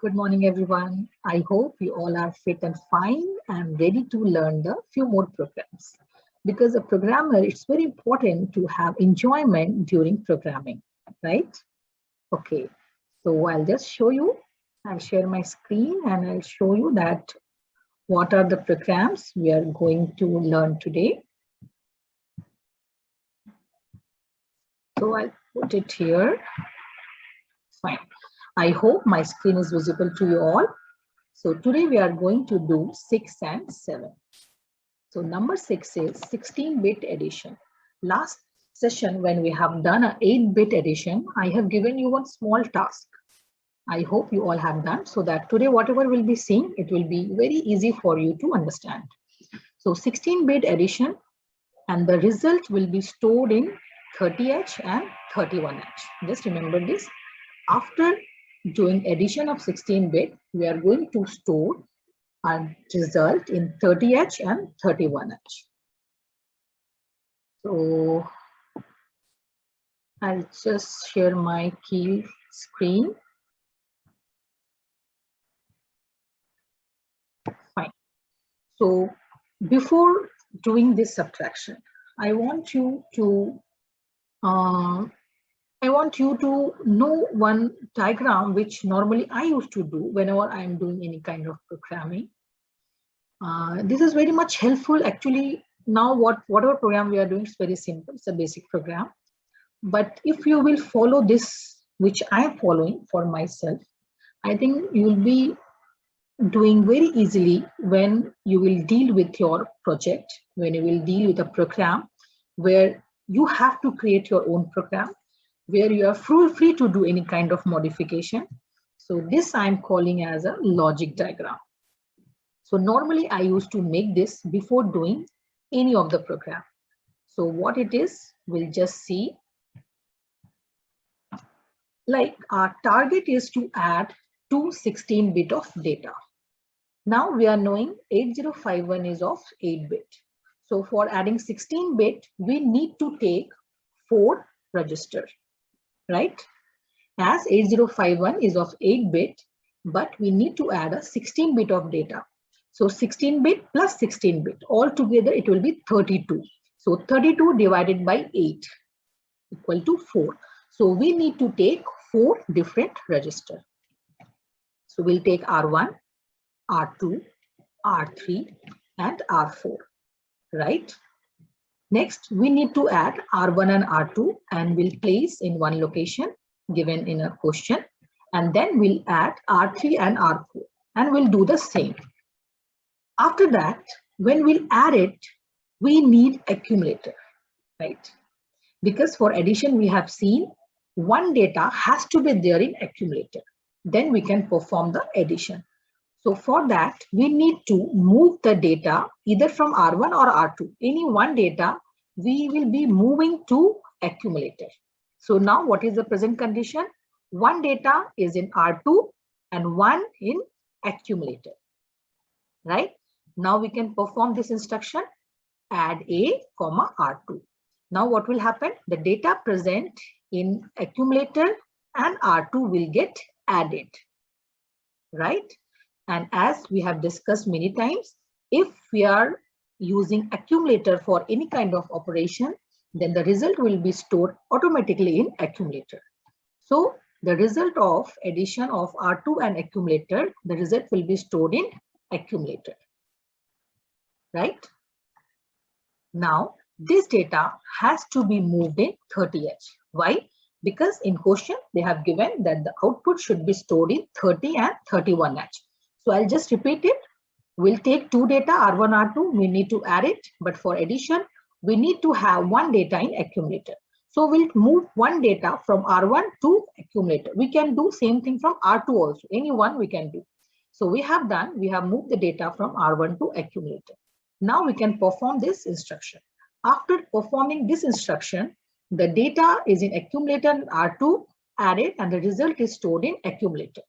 Good morning, everyone. I hope you all are fit and fine and ready to learn the few more programs. Because a programmer, it's very important to have enjoyment during programming, right? Okay, so I'll just show you. I'll share my screen and I'll show you that what are the programs we are going to learn today. So I'll put it here. Fine. I hope my screen is visible to you all. So today we are going to do 6 and 7. So number 6 is 16-bit addition. Last session when we have done an 8-bit addition, I have given you one small task. I hope you all have done so that today whatever we'll be seeing, it will be very easy for you to understand. So 16-bit addition and the result will be stored in 30H and 31H. Just remember this. After doing addition of 16-bit, we are going to store our result in 30H and 31H. So I'll just share my key screen. Fine. So before doing this subtraction, I want you to know one diagram which normally I used to do whenever I'm doing any kind of programming. This is very much helpful. Actually, now whatever program we are doing is very simple. It's a basic program. But if you will follow this, which I am following for myself, I think you will be doing very easily when you will deal with your project, when you will deal with a program where you have to create your own program, where you are free to do any kind of modification. So this I'm calling as a logic diagram. So normally I used to make this before doing any of the program. So what it is, we'll just see. Like our target is to add 16-bit of data. Now we are knowing 8051 is of 8-bit. So for adding 16-bit, we need to take 4 registers, right? As 8051 is of 8-bit, but we need to add a 16-bit of data. So 16-bit plus 16-bit, altogether it will be 32. So 32 divided by 8 equal to 4. So we need to take 4 different registers. So we'll take R1, R2, R3 and R4, right? Next, we need to add R1 and R2 and we'll place in one location given in a question. And then we'll add R3 and R4 and we'll do the same. After that, when we'll add it, we need accumulator, right? Because for addition, we have seen one data has to be there in accumulator. Then we can perform the addition. So for that, we need to move the data either from R1 or R2. Any one data, we will be moving to accumulator. So now what is the present condition? One data is in R2 and one in accumulator, right? Now we can perform this instruction, add A, comma R2. Now what will happen? The data present in accumulator and R2 will get added, right? And as we have discussed many times, if we are using accumulator for any kind of operation, then the result will be stored automatically in accumulator. So the result of addition of R2 and accumulator, the result will be stored in accumulator, right? Now, this data has to be moved in 30H. Why? Because in question, they have given that the output should be stored in 30 and 31H. So I'll just repeat it. We'll take 2 data, R1, R2. We need to add it. But for addition, we need to have 1 data in accumulator. So we'll move 1 data from R1 to accumulator. We can do same thing from R2 also. Any one we can do. So we have moved the data from R1 to accumulator. Now we can perform this instruction. After performing this instruction, the data is in accumulator and R2 added and the result is stored in accumulator.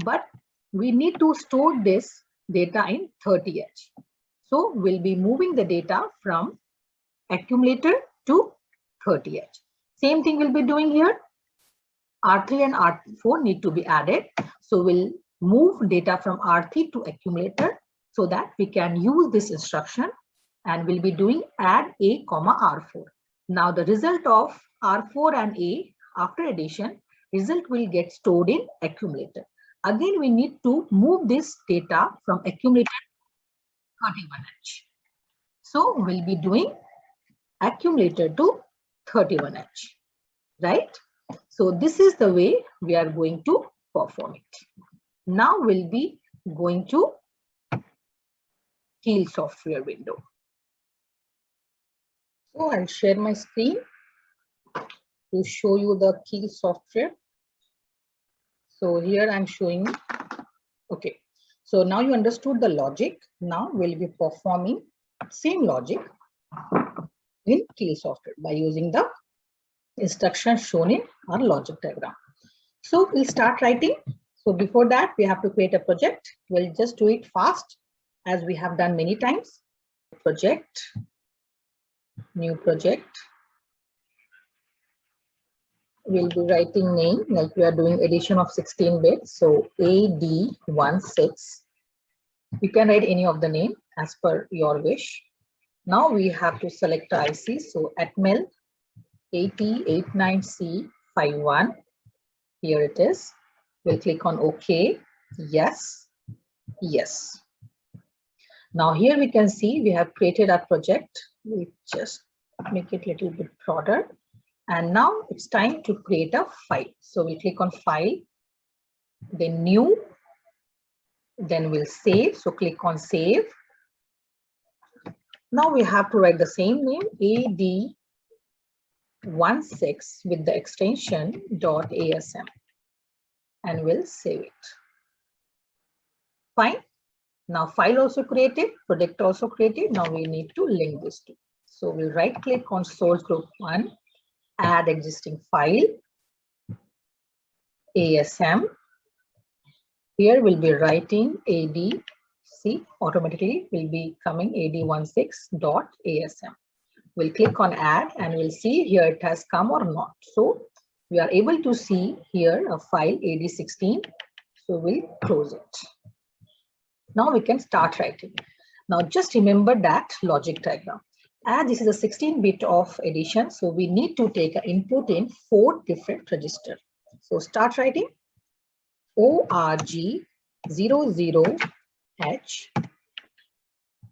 But we need to store this data in 30H. So we'll be moving the data from accumulator to 30H. Same thing we'll be doing here. R3 and R4 need to be added. So we'll move data from R3 to accumulator so that we can use this instruction, and we'll be doing add A comma R4. Now the result of R4 and A after addition, result will get stored in accumulator. Again, we need to move this data from accumulator to 31H. So we'll be doing accumulator to 31H, right? So this is the way we are going to perform it. Now we'll be going to Keil software window. So I'll share my screen to show you the Keil software. So here I'm showing, okay. So now you understood the logic. Now we'll be performing same logic in Keil software by using the instructions shown in our logic diagram. So we'll start writing. So before that, we have to create a project. We'll just do it fast as we have done many times. Project, new project. We'll be writing name like we are doing addition of 16 bits. So AD16. You can write any of the name as per your wish. Now we have to select the IC. So Atmel AT89C51. Here it is. We'll click on OK. Yes. Yes. Now here we can see we have created our project. We just make it a little bit broader. And now it's time to create a file. So we click on File, then New, then we'll save. So click on Save. Now we have to write the same name, AD16 with the extension .asm, and we'll save it. Fine. Now file also created, project also created. Now we need to link this two. So we'll right click on source group 1, add existing file, ASM. Here we'll be writing AD, see automatically will be coming AD16.asm. We'll click on add and we'll see here it has come or not. So we are able to see here a file AD16. So we'll close it. Now we can start writing. Now just remember that logic diagram. As this is a 16-bit of addition, so we need to take an input in 4 different registers. So start writing ORG00H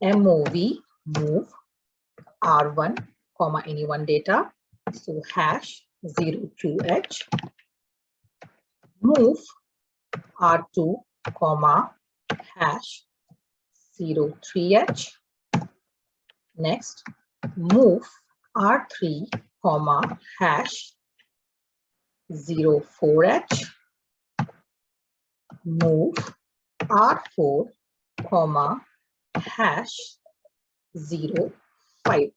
MOV move R1 comma anyone data. So hash 02H move R2 comma hash 03H. Next, move R3 comma hash 04H. Move R4 comma hash 05H.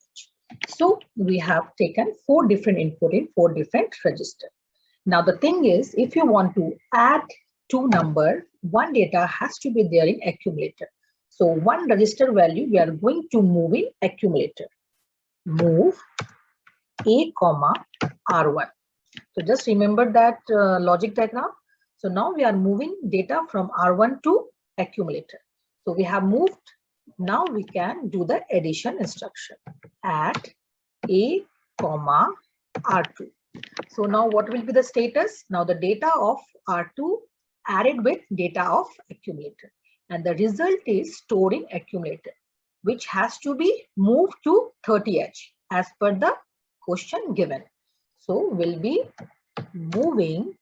So we have taken 4 different input in 4 different registers. Now the thing is, if you want to add 2 numbers, one data has to be there in accumulator. So one register value we are going to move in accumulator. Move A comma R1. So just remember that logic diagram. So now we are moving data from R1 to accumulator. So we have moved. Now we can do the addition instruction. Add A comma R2. So now what will be the status? Now the data of R2 added with data of accumulator. And the result is stored in accumulator, which has to be moved to 30H as per the question given. So we'll be moving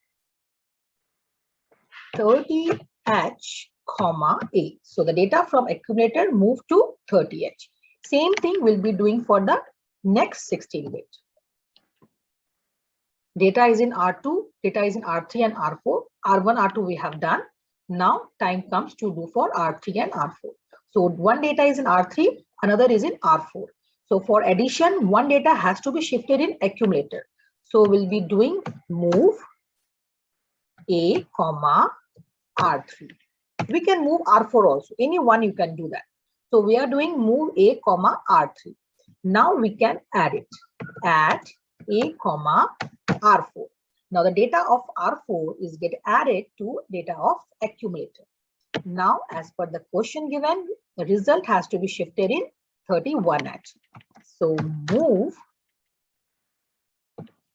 30H comma A. So the data from accumulator moved to 30H. Same thing we'll be doing for the next 16-bit. Data is in R2, data is in R3 and R4. R1, R2 we have done. Now time comes to do for R3 and R4. So one data is in R3, another is in R4. So for addition, one data has to be shifted in accumulator. So we'll be doing move A comma R3. We can move R4 also. Any one you can do that. So we are doing move A comma R3. Now we can add it. Add A comma R4. Now the data of R4 is get added to data of accumulator. Now, as per the question given, the result has to be shifted in 31H. So move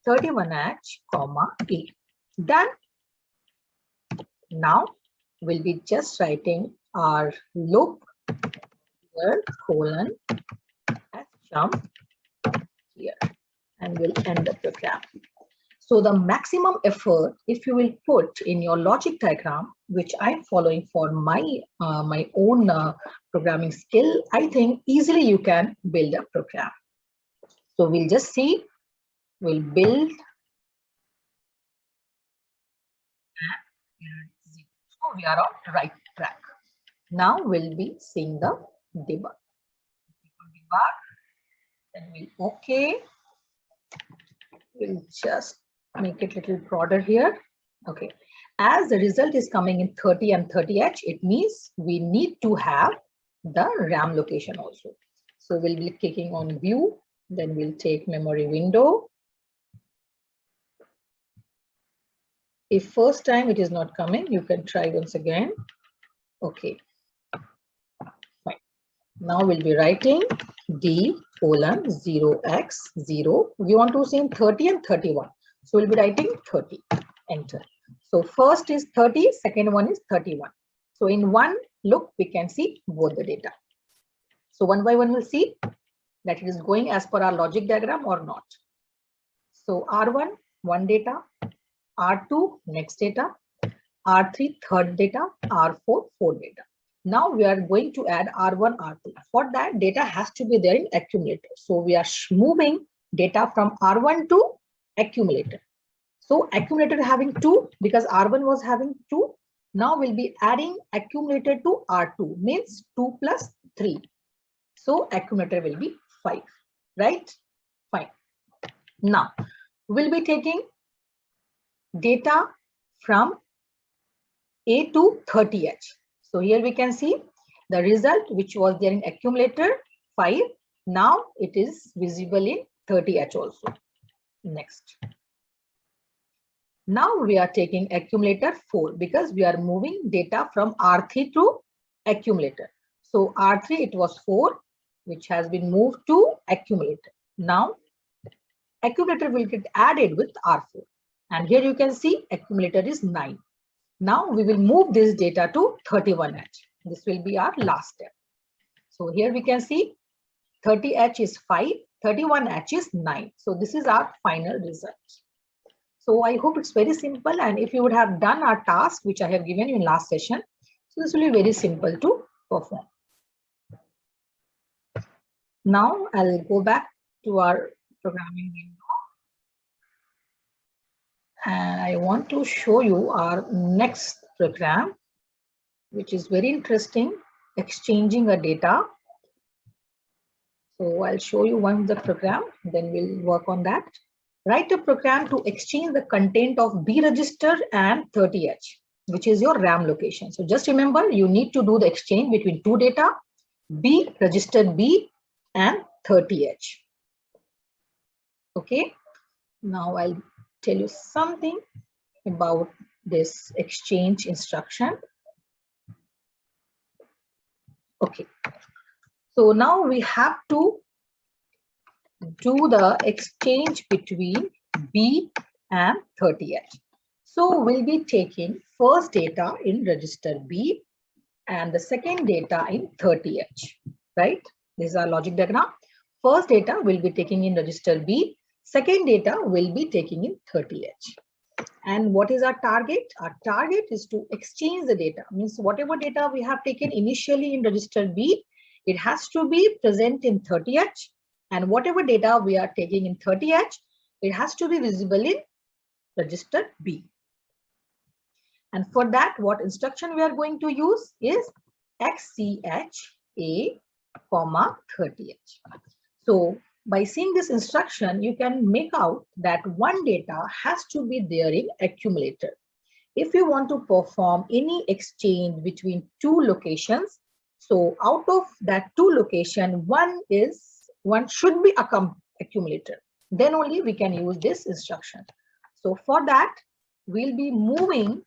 31H, comma A. Done. Now we'll be just writing our loop here, colon, jump here, and we'll end the program. So the maximum effort, if you will put in your logic diagram, which I'm following for my own programming skill, I think easily you can build a program. So we'll just see, we'll build. So we are on the right track. Now we'll be seeing the debug. Then we'll okay. We'll just make it a little broader here. Okay. As the result is coming in 30 and 30H, it means we need to have the RAM location also. So we'll be clicking on view, then we'll take memory window. If first time it is not coming, you can try once again. Okay. Fine. Now we'll be writing D colon 0x0. We want to say 30 and 31. So we'll be writing 30, enter. So first is 30, second one is 31. So in one look, we can see both the data. So one by one, we'll see that it is going as per our logic diagram or not. So R1, one data, R2, next data, R3, third data, R4, fourth data. Now we are going to add R1, R2. For that, data has to be there in accumulator. So we are moving data from R1 to accumulator. So accumulator having 2 because R1 was having 2. Now we'll be adding accumulator to R2, means 2 plus 3. So accumulator will be 5, right? Fine. Now we'll be taking data from A to 30H. So here we can see the result which was there in accumulator 5. Now it is visible in 30H also. Next. Now we are taking accumulator 4 because we are moving data from R3 to accumulator. So R3 it was 4 which has been moved to accumulator. Now accumulator will get added with R4. And here you can see accumulator is 9. Now we will move this data to 31H. This will be our last step. So here we can see 30H is 5, 31H is 9. So this is our final result. So I hope it's very simple, and if you would have done our task which I have given you in last session, so this will be very simple to perform. Now I'll go back to our programming window. And I want to show you our next program, which is very interesting, exchanging a data. So I'll show you one of the program, then we'll work on that. Write a program to exchange the content of B register and 30H, which is your RAM location. So just remember, you need to do the exchange between two data, B, register B, and 30H. Okay, now I'll tell you something about this exchange instruction. Okay, so now we have to do the exchange between B and 30H. So we'll be taking first data in register B and the second data in 30H, right? This is our logic diagram. First data will be taking in register B, second data will be taking in 30H. And what is our target? Our target is to exchange the data, means whatever data we have taken initially in register B, it has to be present in 30H. And whatever data we are taking in 30H, it has to be visible in register B. And for that, what instruction we are going to use is XCH A, 30H. So by seeing this instruction, you can make out that one data has to be there in accumulator. If you want to perform any exchange between two locations, so out of that two location, one should be accumulator. Then only we can use this instruction. So for that, we'll be moving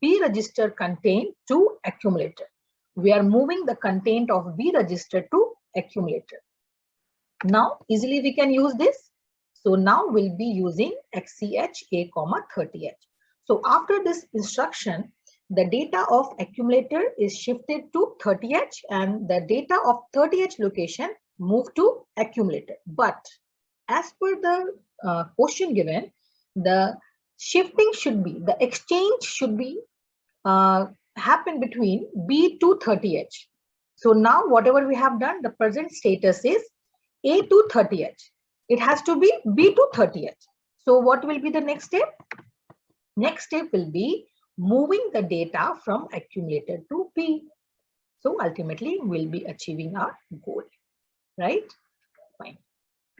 B register content to accumulator. We are moving the content of B register to accumulator. Now easily we can use this. So now we'll be using XCH A, 30H. So after this instruction, the data of accumulator is shifted to 30H and the data of 30H location moved to accumulator. But as per the question given, the shifting should be, the exchange should be happen between B to 30H. So now whatever we have done, the present status is A to 30H. It has to be B to 30H. So what will be the next step? Next step will be moving the data from accumulator to B. So ultimately we'll be achieving our goal, right? Fine.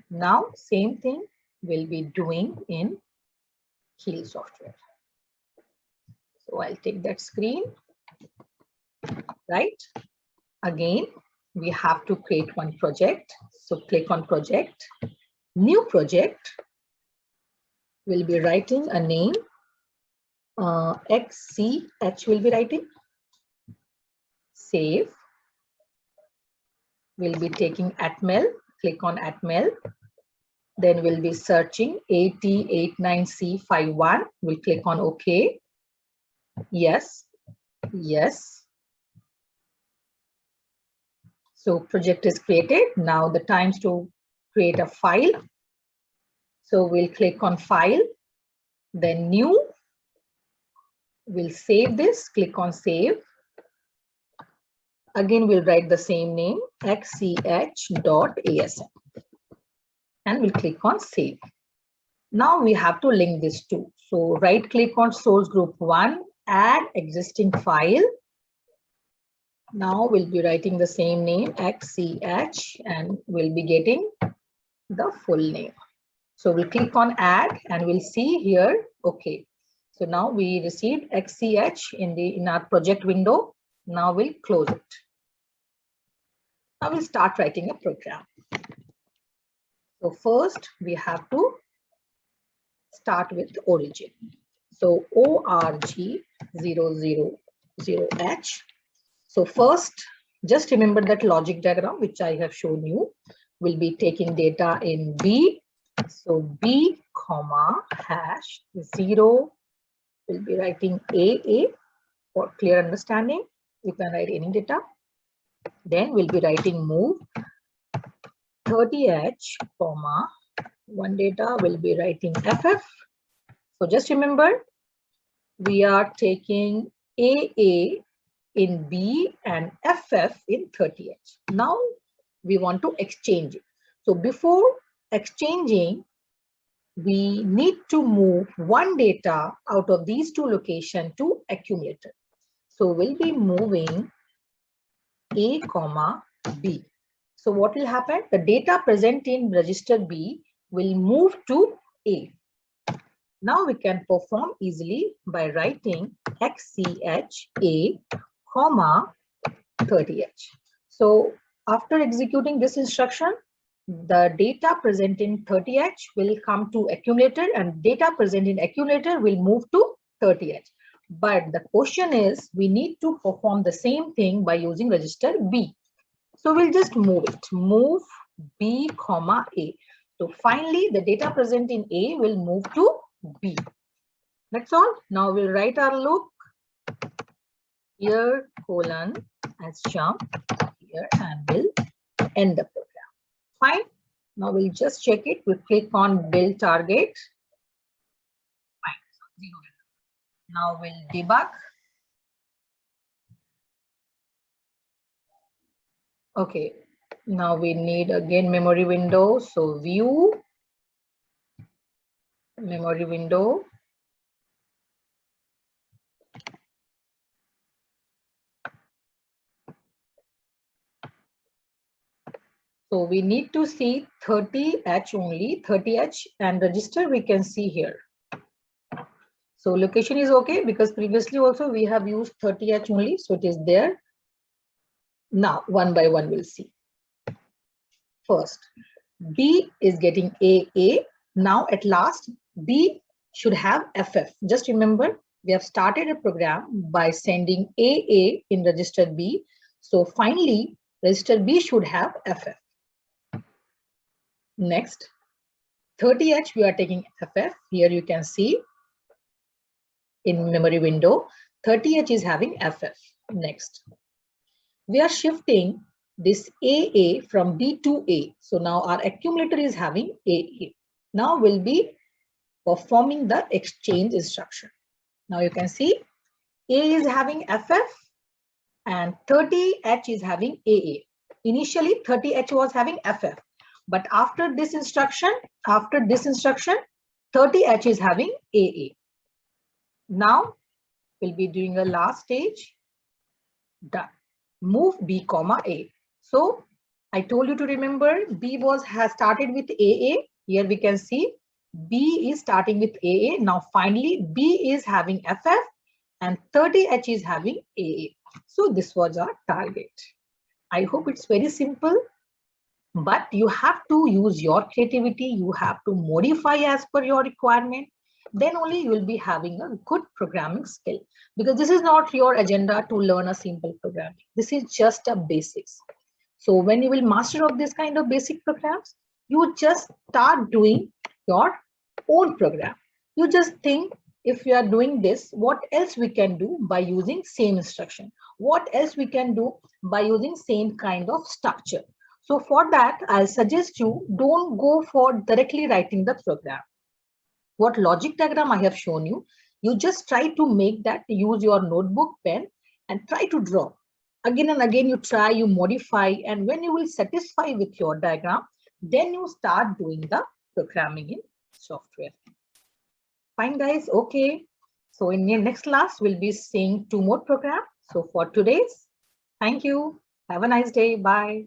Now same thing we'll be doing in Keil software. So I'll take that screen, right? Again, we have to create one project. So click on project, new project. We'll be writing a name, XCH will be writing, save. We'll be taking Atmel, click on Atmel. Then we'll be searching AT89C51. We'll click on OK. Yes, yes. So project is created. Now the times to create a file. So we'll click on file, then new. We'll save this, click on save. Again, we'll write the same name, xch.asm. And we'll click on save. Now we have to link this to. So right click on source group 1, add existing file. Now we'll be writing the same name, XCH, and we'll be getting the full name. So we'll click on add and we'll see here, okay. So now we received XCH in our project window. Now we'll close it. Now we'll start writing a program. So first we have to start with origin. So org000h. So first, just remember that logic diagram which I have shown you. Will be taking data in B. So B, comma, hash 0. We'll be writing AA for clear understanding. You can write any data. Then we'll be writing move 30H, comma, one data will be writing FF. So just remember, we are taking AA in B and FF in 30H. Now we want to exchange it. So before exchanging, we need to move one data out of these two locations to accumulator. So we'll be moving A, comma, B. So what will happen? The data present in register B will move to A. Now we can perform easily by writing XCH A, comma, 30H. So after executing this instruction, the data present in 30H will come to accumulator and data present in accumulator will move to 30H. But the question is, we need to perform the same thing by using register B. So we'll just move it, move B, comma, A. So finally, the data present in A will move to B. That's all. Now we'll write our loop here, colon, as jump here, and we'll end the program. Fine. Now we'll just check it. We'll click on build target. Fine. Now we'll debug. Okay. Now we need again memory window. So view, memory window. So we need to see 30H only, 30H and register we can see here. So location is okay because previously also we have used 30H only. So it is there. Now one by one we'll see. First, B is getting AA. Now at last, B should have FF. Just remember, we have started a program by sending AA in register B. So finally, register B should have FF. Next, 30H, we are taking FF. Here you can see in memory window, 30H is having FF. Next, we are shifting this AA from B to A. So now our accumulator is having AA. Now we'll be performing the exchange instruction. Now you can see A is having FF and 30H is having AA. Initially 30H was having FF, but after this instruction, 30H is having AA. Now we'll be doing a last stage. Done. Move B comma A. So I told you to remember B has started with AA. Here we can see B is starting with AA. Now finally B is having FF and 30H is having AA. So this was our target. I hope it's very simple, but you have to use your creativity. You have to modify as per your requirement. Then only you will be having a good programming skill, because this is not your agenda to learn a simple programming. This is just a basics. So when you will master of this kind of basic programs, you just start doing your own program. You just think, if we are doing this, what else we can do by using same instruction? What else we can do by using same kind of structure? So for that, I'll suggest you don't go for directly writing the program. What logic diagram I have shown you, you just try to make that, use your notebook, pen, and try to draw. Again and again, you try, you modify, and when you will satisfy with your diagram, then you start doing the programming in software. Fine, guys. Okay. So in the next class, we'll be seeing 2 more programs. So for today's, thank you. Have a nice day. Bye.